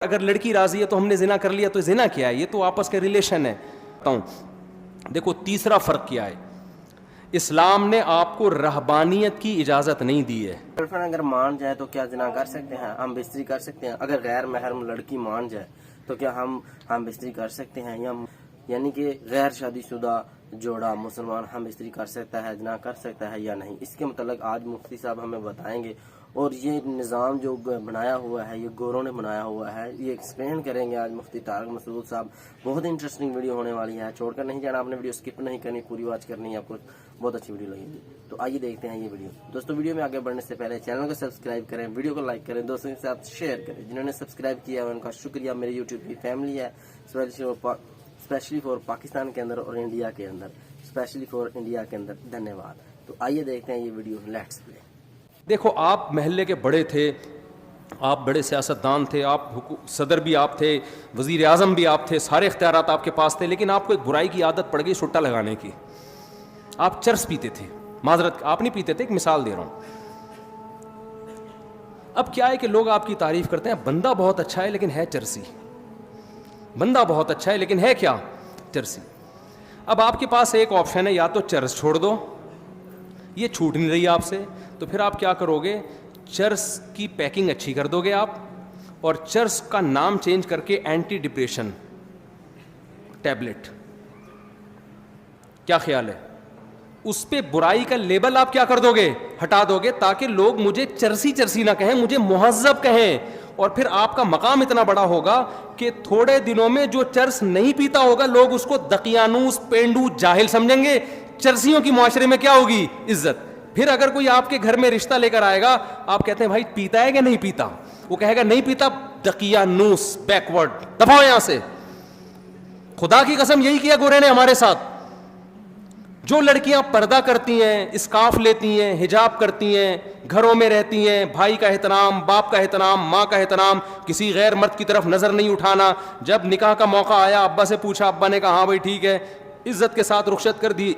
اگر لڑکی راضی ہے تو ہم نے زنا کر لیا تو زنا کیا ہے؟ یہ تو آپس کے ریلیشن ہے. دیکھو تیسرا فرق کیا ہے. اسلام نے آپ کو رہبانیت کی اجازت نہیں دی ہے. گرل فرینڈ اگر مان جائے تو کیا زنا کر سکتے ہیں؟ ہم بستری کر سکتے ہیں. اگر غیر محرم لڑکی مان جائے تو کیا ہم بستری کر سکتے ہیں؟ یعنی کہ غیر شادی شدہ جوڑا مسلمان ہم بستری کر سکتا ہے، زنا کر سکتا ہے یا نہیں؟ اس کے متعلق آج مفتی صاحب ہمیں بتائیں گے. اور یہ نظام جو بنایا ہوا ہے، یہ گوروں نے بنایا ہوا ہے، یہ ایکسپلین کریں گے آج مفتی طارق مسعود صاحب. بہت انٹرسٹنگ ویڈیو ہونے والی ہے، چھوڑ کر نہیں جانا. آپ نے ویڈیو اسکپ نہیں کرنی، پوری واچ کرنی ہے، آپ کو بہت اچھی ویڈیو لگے گی. تو آئیے دیکھتے ہیں یہ ویڈیو. دوستو ویڈیو میں آگے بڑھنے سے پہلے چینل کو سبسکرائب کریں، ویڈیو کو لائک کریں، دوستوں کے ساتھ شیئر کریں. جنہوں نے سبسکرائب کیا ہے ان کا شکریہ. میری یوٹیوب کی فیملی ہے، اسپیشلی فور پاکستان کے اندر اور انڈیا کے اندر، اسپیشلی فور انڈیا کے اندر دھنیہ واد. تو آئیے دیکھتے ہیں یہ ویڈیو. لیٹس پلے. دیکھو آپ محلے کے بڑے تھے، آپ بڑے سیاستدان تھے، آپ صدر بھی آپ تھے، وزیر اعظم بھی آپ تھے، سارے اختیارات آپ کے پاس تھے، لیکن آپ کو ایک برائی کی عادت پڑ گئی سٹا لگانے کی. آپ چرس پیتے تھے. معذرت آپ نہیں پیتے تھے، ایک مثال دے رہا ہوں. اب کیا ہے کہ لوگ آپ کی تعریف کرتے ہیں بندہ بہت اچھا ہے لیکن ہے چرسی. بندہ بہت اچھا ہے لیکن ہے کیا؟ چرسی. اب آپ کے پاس ایک آپشن ہے، یا تو چرس چھوڑ دو، یہ چھوٹ نہیں رہی آپ سے، تو پھر آپ کیا کرو گے؟ چرس کی پیکنگ اچھی کر دو گے آپ، اور چرس کا نام چینج کر کے اینٹی ڈپریشن ٹیبلٹ. کیا خیال ہے؟ اس پہ برائی کا لیبل آپ کیا کر دو گے؟ ہٹا دو گے، تاکہ لوگ مجھے چرسی چرسی نہ کہیں، مجھے مہذب کہیں. اور پھر آپ کا مقام اتنا بڑا ہوگا کہ تھوڑے دنوں میں جو چرس نہیں پیتا ہوگا لوگ اس کو دقیانوس، پینڈو، جاہل سمجھیں گے. چرسیوں کی معاشرے میں کیا ہوگی؟ عزت. پھر اگر کوئی آپ کے گھر میں رشتہ لے کر آئے گا، آپ کہتے ہیں بھائی پیتا ہے کہ نہیں پیتا؟ وہ کہے گا نہیں پیتا، دقیانوس، بیکورڈ، دفعہ یہاں سے. خدا کی قسم یہی کیا گورے نے ہمارے ساتھ. جو لڑکیاں پردہ کرتی ہیں، اسکارف لیتی ہیں، حجاب کرتی ہیں، گھروں میں رہتی ہیں، بھائی کا احترام، باپ کا احترام، ماں کا احترام، کسی غیر مرد کی طرف نظر نہیں اٹھانا. جب نکاح کا موقع آیا ابا سے پوچھا، ابا نے کہا ہاں بھائی ٹھیک ہے، عزت کے ساتھ رخصت کر دی.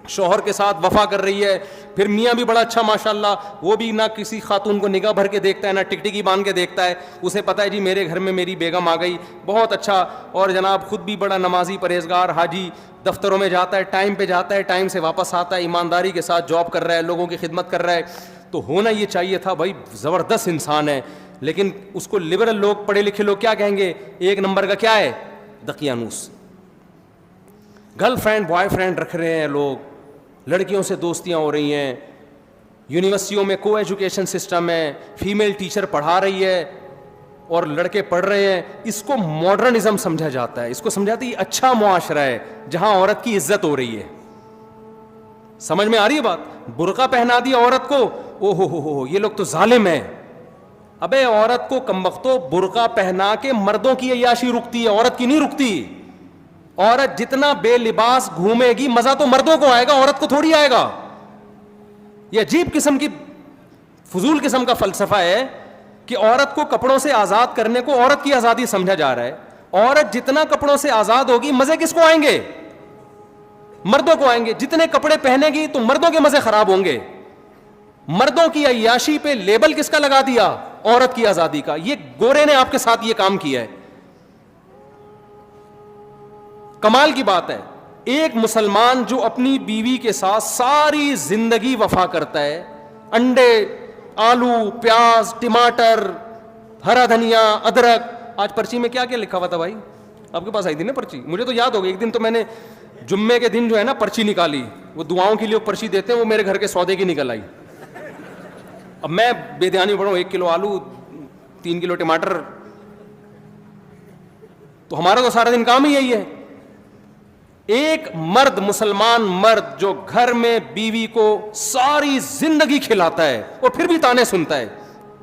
شوہر کے ساتھ وفا کر رہی ہے. پھر میاں بھی بڑا اچھا ماشاءاللہ، وہ بھی نہ کسی خاتون کو نگاہ بھر کے دیکھتا ہے، نہ ٹکٹکی باندھ کے دیکھتا ہے. اسے پتہ ہے جی میرے گھر میں میری بیگم آ گئی، بہت اچھا. اور جناب خود بھی بڑا نمازی، پرہیزگار، حاجی، دفتروں میں جاتا ہے، ٹائم پہ جاتا ہے، ٹائم سے واپس آتا ہے، ایمانداری کے ساتھ جاب کر رہا ہے، لوگوں کی خدمت کر رہا ہے. تو ہونا یہ چاہیے تھا بھائی زبردست انسان ہے. لیکن اس کو لبرل لوگ، پڑھے لکھے لوگ کیا کہیں گے؟ ایک نمبر کا کیا ہے؟ دقیانوس. گرل فرینڈ، بوائے فرینڈ رکھ رہے ہیں لوگ، لڑکیوں سے دوستیاں ہو رہی ہیں، یونیورسٹیوں میں کو ایجوکیشن سسٹم ہے، فیمیل ٹیچر پڑھا رہی ہے اور لڑکے پڑھ رہے ہیں. اس کو ماڈرنزم سمجھا جاتا ہے، اس کو سمجھاتے یہ اچھا معاشرہ ہے جہاں عورت کی عزت ہو رہی ہے. سمجھ میں آ رہی ہے بات؟ برقع پہنا دی عورت کو، او ہو یہ لوگ تو ظالم ہیں. ابے عورت کو کمبختو برقع پہنا کے مردوں کی عیاشی رکتی ہے، عورت کی نہیں رکتی. عورت جتنا بے لباس گھومے گی مزہ تو مردوں کو آئے گا، عورت کو تھوڑی آئے گا. یہ عجیب قسم کی فضول قسم کا فلسفہ ہے کہ عورت کو کپڑوں سے آزاد کرنے کو عورت کی آزادی سمجھا جا رہا ہے. عورت جتنا کپڑوں سے آزاد ہوگی مزے کس کو آئیں گے؟ مردوں کو آئیں گے. جتنے کپڑے پہنے گی تو مردوں کے مزے خراب ہوں گے. مردوں کی عیاشی پہ لیبل کس کا لگا دیا؟ عورت کی آزادی کا. یہ گورے نے آپ کے ساتھ یہ کام کیا ہے. کمال کی بات ہے، ایک مسلمان جو اپنی بیوی کے ساتھ ساری زندگی وفا کرتا ہے، انڈے، آلو، پیاز، ٹماٹر، ہرا دھنیا، ادرک. آج پرچی میں کیا کیا لکھا ہوا تھا بھائی؟ آپ کے پاس آئی تھی نا پرچی؟ مجھے تو یاد ہو گئی. ایک دن تو میں نے جمعے کے دن جو ہے نا پرچی نکالی، وہ دعاؤں کے لیے پرچی دیتے ہیں، وہ میرے گھر کے سودے کی نکل آئی. اب میں بے دھیانی پڑھوں، 1 کلو آلو، 3 کلو ٹماٹر. تو ہمارا تو سارا دن کام ہی یہی ہے. ایک مرد، مسلمان مرد جو گھر میں بیوی کو ساری زندگی کھلاتا ہے اور پھر بھی تانے سنتا ہے،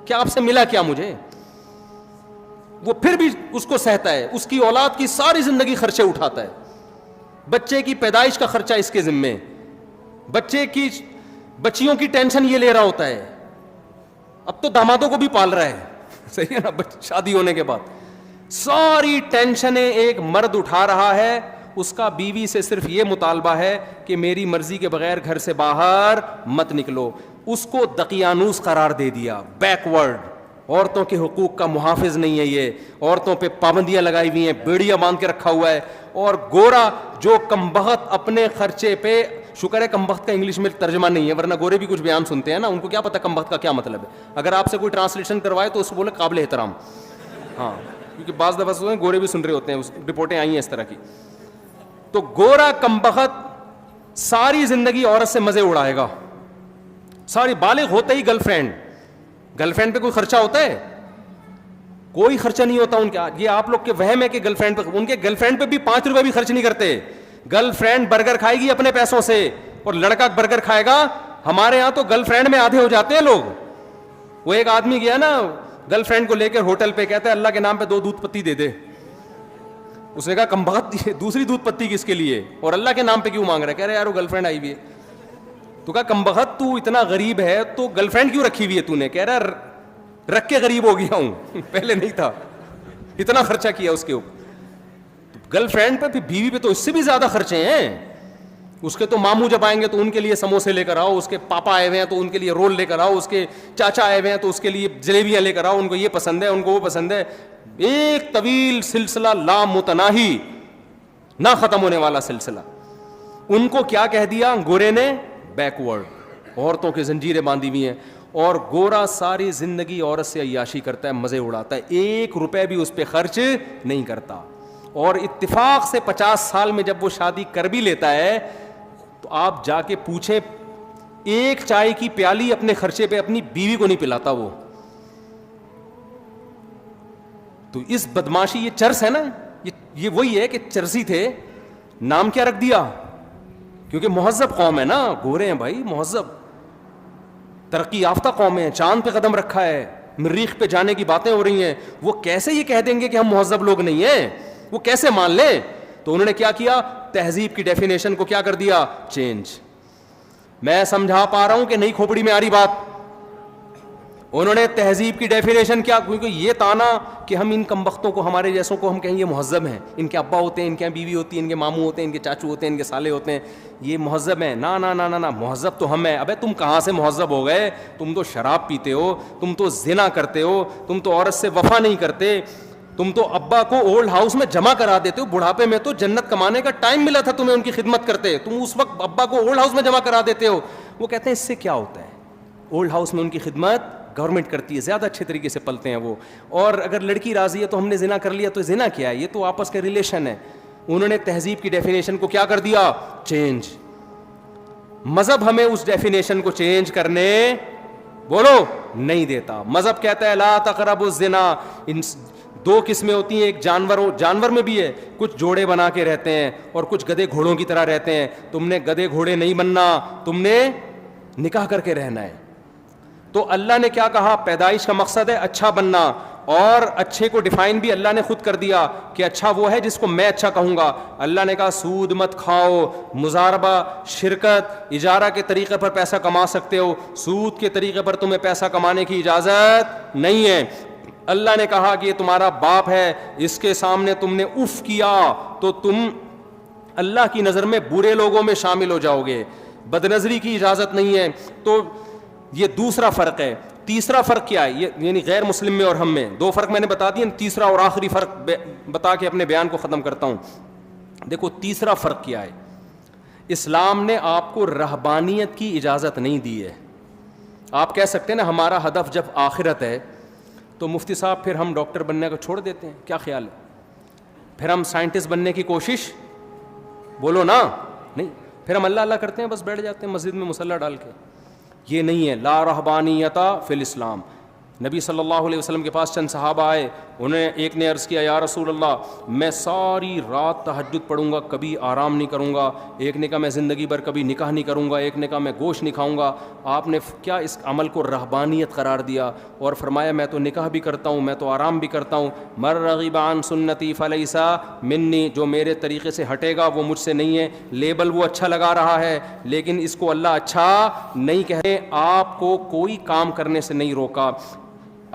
کیا آپ سے ملا کیا مجھے؟ وہ پھر بھی اس کو سہتا ہے، اس کی اولاد کی ساری زندگی خرچے اٹھاتا ہے، بچے کی پیدائش کا خرچہ اس کے ذمے، بچیوں کی ٹینشن یہ لے رہا ہوتا ہے. اب تو دامادوں کو بھی پال رہا ہے، صحیح ہے نا؟ شادی ہونے کے بعد ساری ٹینشنیں ایک مرد اٹھا رہا ہے. اس کا بیوی سے صرف یہ مطالبہ ہے کہ میری مرضی کے بغیر گھر سے باہر مت نکلو. اس کو دقیانوس قرار دے دیا، بیکورڈ. عورتوں کے حقوق کا محافظ نہیں ہے, یہ عورتوں پہ پابندیاں لگائی ہوئی ہیں, بیڑیاں باندھ کے رکھا ہوا ہے. اور گورا جو کمبخت اپنے خرچے پہ, شکر ہے کمبخت کا انگلش میں ترجمہ نہیں ہے, ورنہ گورے بھی کچھ بیان سنتے ہیں نا, ان کو کیا پتا کمبخت کا کیا مطلب ہے. اگر آپ سے کوئی ٹرانسلیشن کروائے تو اس کو بولے قابل احترام. ہاں, کیونکہ بعض دفعہ گورے بھی سن رہے ہوتے ہیں, رپورٹیں آئی ہیں اس طرح کی. تو گورا کمبخت ساری زندگی عورت سے مزے اڑائے گا, ساری بالغ ہوتے ہی گرل فرینڈ پہ کوئی خرچہ ہوتا ہے؟ کوئی خرچہ نہیں ہوتا ان کا. یہ آپ لوگ کے وہم ہے کہ گرل فرینڈ پہ, ان کے گرل فرینڈ پہ بھی 5 روپے بھی خرچ نہیں کرتے. گرل فرینڈ برگر کھائے گی اپنے پیسوں سے اور لڑکا برگر کھائے گا. ہمارے یہاں تو گرل فرینڈ میں آدھے ہو جاتے ہیں لوگ. وہ ایک آدمی گیا نا گرل فرینڈ کو لے کر ہوٹل پہ, کہتا ہے اللہ کے نام پہ 2 دودھ پتی دے دے. اس نے کہا کمبخت دوسری دودھ پتی کس کے لیے اور اللہ کے نام پہ کیوں مانگ رہا ہے؟ کہہ رہے یار وہ گرل فرینڈ آئی ہوئی ہے. تو کہا کمبخت تو اتنا غریب ہے تو گرل فرینڈ کیوں رکھی ہوئی ہے تو نے؟ کہہ رہا رکھ کے غریب ہو گیا ہوں, پہلے نہیں تھا, اتنا خرچہ کیا اس کے اوپر. گرل فرینڈ پہ بیوی پہ تو اس سے بھی زیادہ خرچے ہیں. اس کے تو ماموں جب آئیں گے تو ان کے لیے سموسے لے کر آؤ, اس کے پاپا آئے ہوئے ہیں تو ان کے لیے رول لے کر آؤ, اس کے چاچا آئے ہوئے ہیں تو اس کے لیے جلیبیاں لے کر آؤ, ان کو یہ پسند ہے, ان کو وہ پسند ہے. ایک طویل سلسلہ لا متناہی, نہ ختم ہونے والا سلسلہ. ان کو کیا کہہ دیا گورے نے؟ بیکورڈ. عورتوں کی زنجیریں باندھی ہوئی ہیں. اور گورا ساری زندگی عورت سے عیاشی کرتا ہے, مزے اڑاتا ہے, 1 روپے بھی اس پہ خرچ نہیں کرتا. اور اتفاق سے 50 سال میں جب وہ شادی کر بھی لیتا ہے تو آپ جا کے پوچھیں, ایک چائے کی پیالی اپنے خرچے پہ اپنی بیوی کو نہیں پلاتا وہ. تو اس بدماشی, یہ چرس ہے نا, یہ وہی ہے کہ چرسی تھے. نام کیا رکھ دیا؟ کیونکہ مہذب قوم ہے نا, گورے ہیں بھائی, مہذب ترقی یافتہ قوم ہے, چاند پہ قدم رکھا ہے, مریخ پہ جانے کی باتیں ہو رہی ہیں. وہ کیسے یہ کہہ دیں گے کہ ہم مہذب لوگ نہیں ہیں؟ وہ کیسے مان لیں؟ تو انہوں نے کیا کیا, تہذیب کی ڈیفینیشن کو کیا کر دیا؟ چینج. میں سمجھا پا رہا ہوں کہ نہیں کھوپڑی میں آ رہی بات؟ انہوں نے تہذیب کی ڈیفینیشن کیا, کیونکہ یہ تانا کہ ہم ان کمبختوں کو, ہمارے جیسوں کو ہم کہیں یہ مہذب ہیں, ان کے ابا ہوتے ہیں, ان کے یہاں بیوی ہوتی ہے, ان کے ماموں ہوتے ہیں, ان کے چاچو ہوتے ہیں, ان کے سالے ہوتے ہیں, یہ مہذب ہیں. نا نا نا نا نا, مہذب تو ہم ہیں. ابے تم کہاں سے مہذب ہو گئے؟ تم تو شراب پیتے ہو, تم تو زنا کرتے ہو, تم تو عورت سے وفا نہیں کرتے, تم تو ابا کو اولڈ ہاؤس میں جمع کرا دیتے ہو. بڑھاپے میں تو جنت کمانے کا ٹائم ملا تھا تمہیں ان کی خدمت کرتے, تم اس وقت ابا کو اولڈ ہاؤس میں جمع کرا دیتے ہو. وہ کہتے ہیں اس سے کیا ہوتا ہے, اولڈ ہاؤس میں ان کی خدمت گورنمنٹ کرتی ہے, زیادہ اچھے طریقے سے پلتے ہیں وہ. اور اگر لڑکی راضی ہے تو ہم نے زنا کر لیا, تو زنا کیا ہے؟ یہ تو آپس کا ریلیشن ہے. انہوں نے تہذیب کی ڈیفینیشن کو کیا کر دیا؟ چینج. مذہب ہمیں اس ڈیفینیشن کو چینج کرنے بولو نہیں دیتا. مذہب کہتا ہے لا تقربوا الزنا. 2 قسمیں ہوتی ہیں, ایک جانور میں بھی ہے, کچھ جوڑے بنا کے رہتے ہیں اور کچھ گدھے گھوڑوں کی طرح رہتے ہیں. تم نے گدھے گھوڑے نہیں بننا, تم نے نکاح کر کے رہنا ہے. تو اللہ نے کیا کہا؟ پیدائش کا مقصد ہے اچھا بننا, اور اچھے کو ڈیفائن بھی اللہ نے خود کر دیا کہ اچھا وہ ہے جس کو میں اچھا کہوں گا. اللہ نے کہا سود مت کھاؤ, مزاربہ, شرکت, اجارہ کے طریقے پر پیسہ کما سکتے ہو, سود کے طریقے پر تمہیں پیسہ کمانے کی اجازت نہیں ہے. اللہ نے کہا کہ یہ تمہارا باپ ہے, اس کے سامنے تم نے اف کیا تو تم اللہ کی نظر میں برے لوگوں میں شامل ہو جاؤ گے. بدنظری کی اجازت نہیں ہے. تو یہ دوسرا فرق ہے. تیسرا فرق کیا ہے؟ یہ یعنی غیر مسلم میں اور ہم میں 2 فرق میں نے بتا دیے. تیسرا اور آخری فرق بتا کے اپنے بیان کو ختم کرتا ہوں. دیکھو تیسرا فرق کیا ہے. اسلام نے آپ کو رہبانیت کی اجازت نہیں دی ہے. آپ کہہ سکتے ہیں نا ہمارا ہدف جب آخرت ہے تو مفتی صاحب پھر ہم ڈاکٹر بننے کو چھوڑ دیتے ہیں, کیا خیال ہے؟ پھر ہم سائنٹسٹ بننے کی کوشش, بولو نا, نہیں, پھر ہم اللہ اللہ کرتے ہیں, بس بیٹھ جاتے ہیں مسجد میں مصلی ڈال کے. یہ نہیں ہے. لا رہبانیت فی الاسلام. نبی صلی اللہ علیہ وسلم کے پاس چند صحابہ آئے, انہیں ایک نے عرض کیا یا رسول اللہ میں ساری رات تہجد پڑھوں گا, کبھی آرام نہیں کروں گا. ایک نے کہا میں زندگی بھر کبھی نکاح نہیں کروں گا. ایک نے کہا میں گوشت نہیں کھاؤں گا. آپ نے کیا اس عمل کو رہبانیت قرار دیا اور فرمایا میں تو نکاح بھی کرتا ہوں, میں تو آرام بھی کرتا ہوں. مر رغب عن سنتی فلیس منی, جو میرے طریقے سے ہٹے گا وہ مجھ سے نہیں ہے. لیبل وہ اچھا لگا رہا ہے لیکن اس کو اللہ اچھا نہیں کہے. آپ کو کوئی کام کرنے سے نہیں روکا.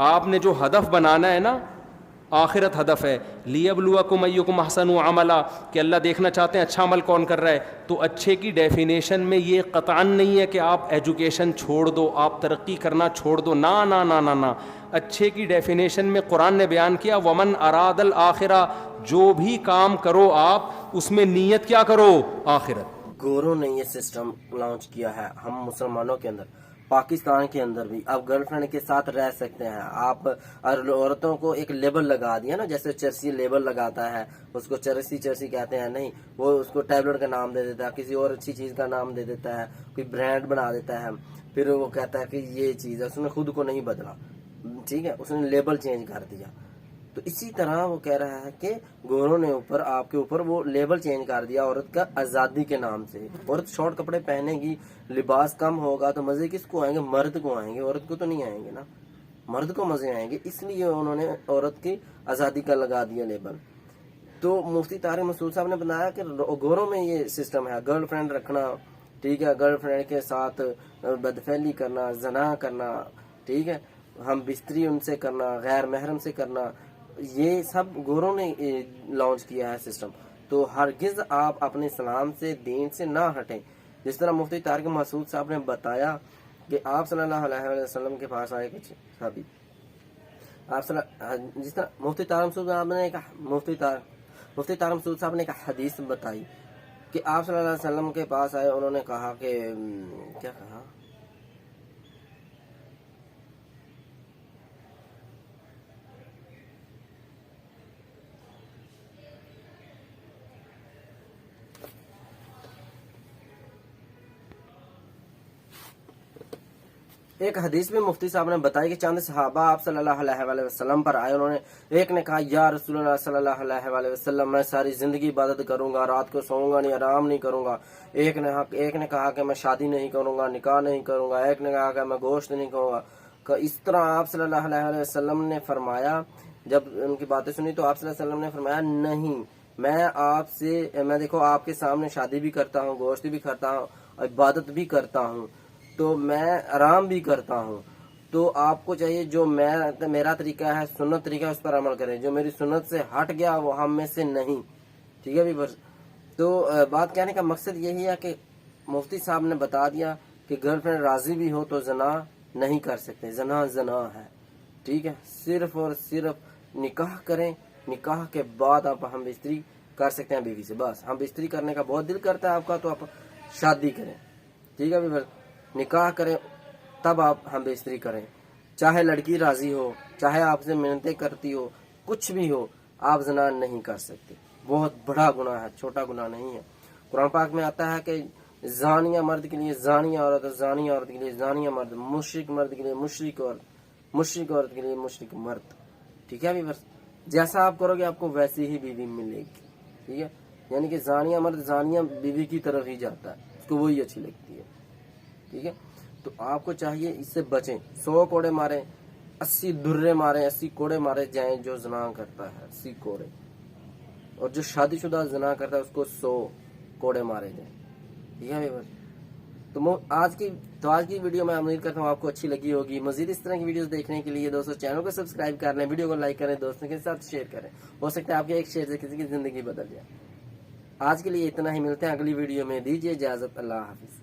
آپ نے جو ہدف بنانا ہے نا, آخرت ہدف ہے. لیبلوکم ایکم احسن عملا, کہ اللہ دیکھنا چاہتے ہیں اچھا عمل کون کر رہا ہے. تو اچھے کی ڈیفینیشن میں یہ قطعاً نہیں ہے کہ آپ ایجوکیشن چھوڑ دو, آپ ترقی کرنا چھوڑ دو, نا نا نا نا نا. اچھے کی ڈیفینیشن میں قرآن نے بیان کیا ومن اراد الآخرہ, جو بھی کام کرو آپ اس میں نیت کیا کرو, آخرت. گوروں نے یہ سسٹم لانچ کیا ہے ہم مسلمانوں کے اندر, پاکستان کے اندر بھی. آپ گرل فرینڈ کے ساتھ رہ سکتے ہیں. آپ عورتوں کو ایک لیبل لگا دیا نا, جیسے چرسی لیبل لگاتا ہے, اس کو چرسی چرسی کہتے ہیں, نہیں وہ اس کو ٹیبلٹ کا نام دے دیتا ہے, کسی اور اچھی چیز کا نام دے دیتا ہے, کوئی برانڈ بنا دیتا ہے, پھر وہ کہتا ہے کہ یہ چیز ہے. اس نے خود کو نہیں بدلا, ٹھیک ہے, اس نے لیبل چینج کر دیا. تو اسی طرح وہ کہہ رہا ہے کہ گوروں نے اوپر آپ کے اوپر وہ لیبل چینج کر دیا عورت کا آزادی کے نام سے. عورت شارٹ کپڑے پہنے گی, لباس کم ہوگا تو مزے کس کو آئیں گے, مرد کو آئیں گے, عورت کو تو نہیں آئیں گے نا, مرد کو مزے آئیں گے. اس لیے انہوں نے عورت کی آزادی کا لگا دیا لیبل. تو مفتی طارق مسعود صاحب نے بتایا کہ گوروں میں یہ سسٹم ہے, گرل فرینڈ رکھنا, ٹھیک ہے, گرل فرینڈ کے ساتھ بدفعلی کرنا, زنا کرنا, ٹھیک ہے, ہم بستری ان سے کرنا, غیر محرم سے کرنا, یہ سب گوروں نے لانچ کیا ہے سسٹم. تو ہرگز آپ اپنے اسلام سے, دین سے نہ ہٹیں. جس طرح مفتی طارق مسعود صاحب نے بتایا کہ آپ صلی اللہ علیہ وسلم کے پاس آئے کچھ صحابی, جس طرح مفتی طارق مسعود صاحب نے مفتی طارق مسعود صاحب نے ایک حدیث بتائی کہ آپ صلی اللہ علیہ وسلم کے پاس آئے, انہوں نے کہا کہ کیا کہا, ایک حدیث میں مفتی صاحب نے بتایا کہ چند صحابہ آپ صلی اللہ علیہ وآلہ وسلم پر آئے. انہوں نے, ایک نے کہا یا رسول اللہ صلی اللہ علیہ وآلہ وسلم, میں ساری زندگی عبادت کروں گا, رات کو سوؤں گا نہیں, آرام نہیں کروں گا. ایک نے کہا کہ میں شادی نہیں کروں گا, نکاح نہیں کروں گا. ایک نے کہا کہ میں گوشت نہیں کھاؤں گا. اس طرح آپ صلی اللہ علیہ وسلم نے فرمایا, جب ان کی باتیں سنی تو آپ صلی اللہ علیہ وسلم نے فرمایا نہیں, میں دیکھو آپ کے سامنے شادی بھی کرتا ہوں, گوشت بھی کھاتا ہوں, عبادت بھی کرتا ہوں, تو میں آرام بھی کرتا ہوں. تو آپ کو چاہیے جو میرا طریقہ ہے, سنت طریقہ ہے, اس پر عمل کریں. جو میری سنت سے ہٹ گیا وہ ہم میں سے نہیں, ٹھیک ہے بھی. تو بات کہنے کا مقصد یہی ہے کہ مفتی صاحب نے بتا دیا کہ گرل فرینڈ راضی بھی ہو تو زنا نہیں کر سکتے, زنا زنا ہے, ٹھیک ہے. صرف اور صرف نکاح کریں, نکاح کے بعد آپ ہم بستری کر سکتے ہیں بیوی سے, بس. ہم بستری کرنے کا بہت دل کرتا ہے آپ کا تو آپ شادی کریں, ٹھیک ہے بھی, نکاح کریں تب آپ ہم بستری کریں. چاہے لڑکی راضی ہو, چاہے آپ سے محنتیں کرتی ہو, کچھ بھی ہو, آپ زنا نہیں کر سکتے. بہت بڑا گناہ ہے, چھوٹا گناہ نہیں ہے. قرآن پاک میں آتا ہے کہ زانیہ مرد کے لیے زانیہ عورت, زانیہ عورت کے لیے زانیہ مرد, مشرک مرد کے لیے مشرک عورت, مشرک عورت کے لیے مشرک مرد, ٹھیک ہے بھی. بس جیسا آپ کرو گے آپ کو ویسی ہی بیوی ملے گی, ٹھیک ہے. یعنی کہ زانیہ مرد زانیہ بیوی کی طرف ہی جاتا ہے, اس کو وہی اچھی لگتی ہے, ٹھیک ہے. تو آپ کو چاہیے اس سے بچیں. 100 کوڑے ماریں, 80 درے ماریں, 80 کوڑے مارے جائیں جو زنا کرتا ہے, 80 کوڑے. اور جو شادی شدہ زنا کرتا ہے اس کو 100 کوڑے مارے جائیں, ٹھیک ہے. تو آج کی ویڈیو میں امید کرتا ہوں آپ کو اچھی لگی ہوگی. مزید اس طرح کی ویڈیوز دیکھنے کے لیے دوستوں چینل کو سبسکرائب کر لیں, ویڈیو کو لائک کریں, دوستوں کے ساتھ شیئر کریں. ہو سکتا ہے آپ کے ایک شیئر سے کسی کی زندگی بدل جائے. آج کے لیے اتنا ہی, ملتے ہیں اگلی ویڈیو میں, دیجیے اجازت, اللہ حافظ.